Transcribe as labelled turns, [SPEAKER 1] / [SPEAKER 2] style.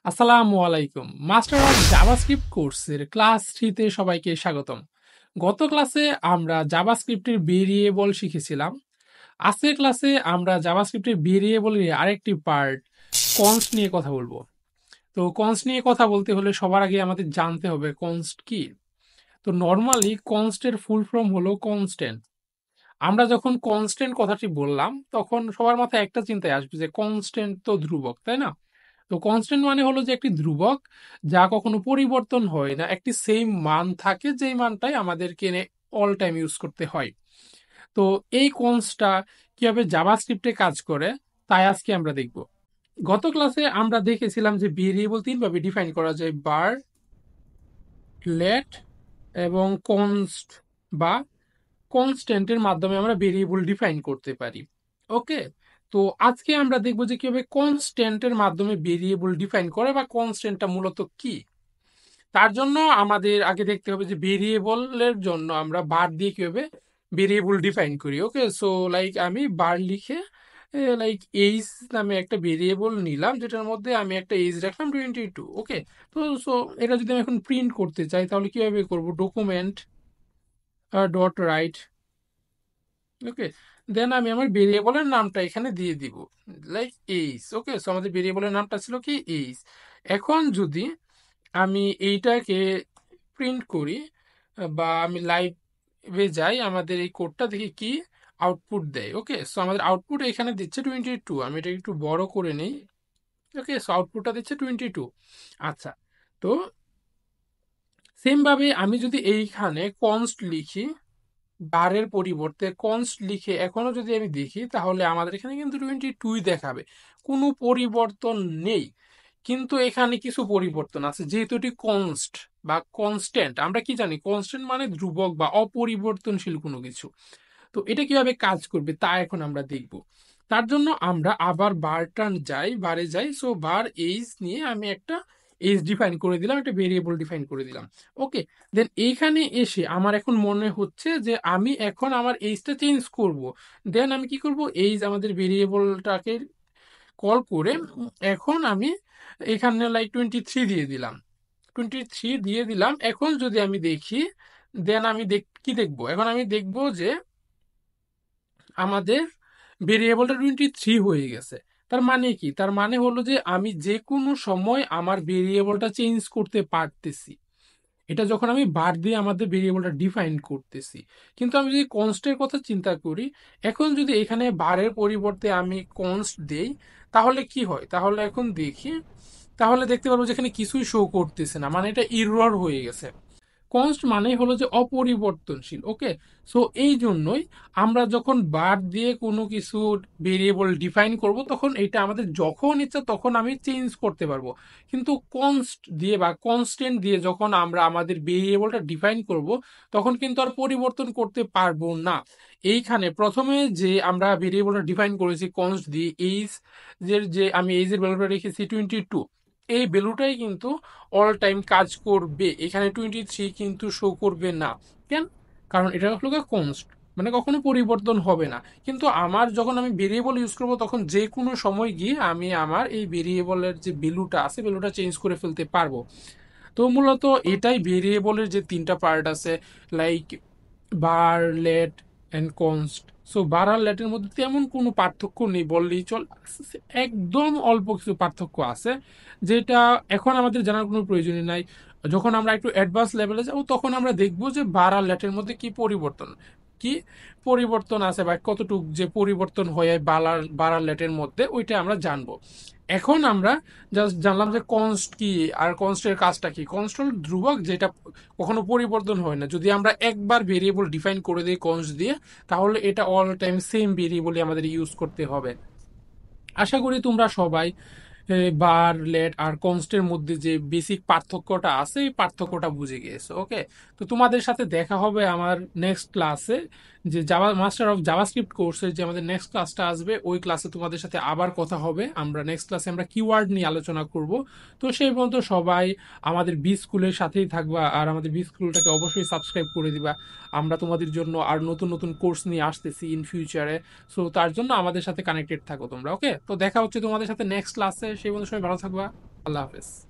[SPEAKER 1] আসসালামু আলাইকুম। Master of JavaScript কোর্সের ক্লাস 3 তে সবাইকে স্বাগতম। গত ক্লাসে আমরা জাভাস্ক্রিপ্টের ভেরিয়েবল শিখেছিলাম। আজকের ক্লাসে আমরা জাভাস্ক্রিপ্টের ভেরিয়েবলের আরেকটি পার্ট কনস্ট নিয়ে কথা বলবো। তো কনস্ট নিয়ে কথা বলতে হলে সবার আগে আমাদের জানতে হবে কনস্ট কি। তো নরমালি কনস্টের ফুল ফর্ম হলো কনস্ট্যান্ট। আমরা যখন কনস্ট্যান্ট কথাটি বললাম তখন সবার মাথায় একটা চিন্তায় আসবে যে কনস্ট্যান্ট তো ধ্রুবক, তাই না? তো কনস্ট্যান্ট মানে হলো যে একটি ধ্রুবক যা কখনো পরিবর্তন হয় না, একটি সেম মান থাকে যেই মানটাই আমাদেরকে অল টাইম ইউজ করতে হয়। তো এই কনস্টটা কিভাবে জাভাস্ক্রিপ্টে কাজ করে তাই আজকে আমরা দেখব। গত ক্লাসে আমরা দেখেছিলাম যে ভেরিয়েবল তিনভাবে ডিফাইন করা যায়: বার, লেট এবং কনস্ট বা কনস্ট্যান্টের মাধ্যমে আমরা ভেরিয়েবল ডিফাইন করতে পারি। ওকে, তো আজকে আমরা দেখব যে কিভাবে কনস্ট্যান্টের মাধ্যমে ভেরিয়েবল ডিফাইন করে বা কনস্ট্যান্টটা মূলত কি। তার জন্য আমাদের আগে দেখতে হবে যে ভেরিয়েবলের জন্য আমরা বার দিয়ে কিভাবে ভেরিয়েবল ডিফাইন করি। ওকে, সো লাইক আমি বার লিখে লাইক এইজ নামে একটা ভেরিয়েবল নিলাম, যেটার মধ্যে আমি একটা এজ রাখলাম 22। ওকে, তো সো এটা যদি আমি এখন প্রিন্ট করতে চাই তাহলে কিভাবে করব? Document dot write. Okay, then আমি আমার ভেরিয়েবলের নামটা এখানে দিয়ে দিব, লাইক এইজ। ওকে, সো আমাদের ভেরিয়েবলের নামটা ছিল কি? এইজ। এখন যদি আমি এইটাকে প্রিন্ট করি বা আমি লাইভে যাই, আমাদের এই কোডটা দেখি কি আউটপুট দেয়। ওকে, সো আমাদের আউটপুট এখানে দিচ্ছে 22। আমি এটা একটু বড় করে নেই। ওকে, সো আউটপুটটা দিচ্ছে 22। আচ্ছা, তো সেম ভাবে আমি যদি এইখানে কনস্ট লিখি, বারের পরিবর্তে কনস্ট লিখে এখনো যদি আমি দেখি, তাহলে আমাদের এখানে কিন্তু 22 দেখাবে, কোনো পরিবর্তন নেই। কিন্তু এখানে কিছু পরিবর্তন আছে, যেহেতু এটি কনস্ট বা কনস্ট্যান্ট। আমরা কি জানি? কনস্ট্যান্ট মানে ধ্রুবক বা অপরিবর্তনশীল কোনো কিছু। তো এটা কিভাবে কাজ করবে তা এখন আমরা দেখব। তার জন্য আমরা আবার বারে যাই। সো বার এইজ নিয়ে আমি একটা এইজ ডিফাইন করে দিলাম, একটা ভেরিয়েবল ডিফাইন করে দিলাম। ওকে, দেন এইখানে এসে আমার এখন মনে হচ্ছে যে আমি এখন আমার এইজটা চেঞ্জ করব। দেন আমি কি করব? এইজ আমাদের ভেরিয়েবলটাকে কল করে এখন আমি এখানে লাইক 23 দিয়ে দিলাম। 23 দিয়ে দিলাম। এখন যদি আমি দেখি, দেন আমি কি দেখবো? এখন আমি দেখবো যে আমাদের ভেরিয়েবলটা 23 হয়ে গেছে। তার মানে কি? তার মানে হলো যে আমি যে কোনো সময় আমার ভেরিয়েবলটা চেঞ্জ করতে পারতেছি। এটা যখন আমি বার দিয়ে আমাদের ভেরিয়েবলটা ডিফাইন করতেছি। কিন্তু আমি যদি কনস্টের কথা চিন্তা করি, এখন যদি এখানে বারের পরিবর্তে আমি কনস্ট দেই, তাহলে কি হয়? তাহলে এখন দেখি, তাহলে দেখতে পারবো যে এখানে কিছুই শো করতেছে না, মানে এটা ইরর হয়ে গেছে। কনস্ট মানেই হলো যে অপরিবর্তনশীল। ওকে, সো এই জন্যই আমরা যখন বার দিয়ে কোনো কিছু ভেরিয়েবল ডিফাইন করব, তখন এটা আমাদের যখন ইচ্ছা তখন আমি চেঞ্জ করতে পারবো। কিন্তু কনস্ট দিয়ে বা কনস্ট্যান্ট দিয়ে যখন আমরা আমাদের ভেরিয়েবলটা ডিফাইন করব, তখন কিন্তু আর পরিবর্তন করতে পারবো না। এইখানে প্রথমে যে আমরা ভেরিয়েবলটা ডিফাইন করেছি কনস্ট দিয়ে, এইজ যে আমি এইজের ভ্যালুটা রেখেছি 22, এই ভ্যালুটাই কিন্তু অল টাইম কাজ করবে। এখানে 23 কিন্তু শো করবে না। কেন? কারণ এটা হলো কনস্ট, মানে কখনো পরিবর্তন হবে না। কিন্তু আমার যখন আমি ভেরিয়েবল ইউজ করব, তখন যে কোনো সময় গিয়ে আমি আমার এই ভেরিয়েবলের যে ভ্যালুটা আছে, ভ্যালুটা চেঞ্জ করে ফেলতে পারবো। তো মূলত এটাই ভেরিয়েবলের যে তিনটা পার্ট আছে, like var, let and const. So var আর লেটের মধ্যে তেমন কোনো পার্থক্য নেই বললেই চল, একদম অল্প কিছু পার্থক্য আছে যেটা এখন আমাদের জানার কোনো প্রয়োজনই নাই। যখন আমরা একটু অ্যাডভান্স লেভেলে যাব, তখন আমরা দেখব যে বার আর লেটের মধ্যে কি পরিবর্তন আছে বা কতটুকু যে পরিবর্তন হয় বার আর লেটের মধ্যে, ওইটা আমরা জানবো। এখন আমরা জাস্ট জানলাম যে কনস্ট কি আর কনস্টের কাজটা কি। কনস্ট হল ধ্রুবক যেটা কখনো পরিবর্তন হয় না। যদি আমরা একবার ভেরিয়েবল ডিফাইন করে দিই কনস্ট দিয়ে, তাহলে এটা অল টাইম সেম ভেরিয়েবলই আমাদের ইউজ করতে হবে। আশা করি তোমরা সবাই বার, লেট আর কনস্টের মধ্যে যে বেসিক পার্থক্যটা আছে, এই পার্থক্যটা বুঝে গিয়েছো। ওকে, তো তোমাদের সাথে দেখা হবে আমার নেক্সট ক্লাসে, যে মাস্টার অফ জাভাস্ক্রিপ্ট কোর্সের যে আমাদের নেক্সট ক্লাসটা আসবে, ওই ক্লাসে তোমাদের সাথে আবার কথা হবে। আমরা নেক্সট ক্লাসে আমরা কিওয়ার্ড নিয়ে আলোচনা করব। তো সেই পর্যন্ত সবাই আমাদের বি স্কুলের সাথেই থাকবা, আর আমাদের বি স্কুলটাকে অবশ্যই সাবস্ক্রাইব করে দিবা। আমরা তোমাদের জন্য আর নতুন নতুন কোর্স নিয়ে আসতেছি ইন ফিউচারে। সো তার জন্য আমাদের সাথে কানেক্টেড থাকো তোমরা। ওকে, তো দেখা হচ্ছে তোমাদের সাথে নেক্সট ক্লাসে। সেই বন্ধু সবাই ভালো থাকবা। আল্লাহ হাফেজ।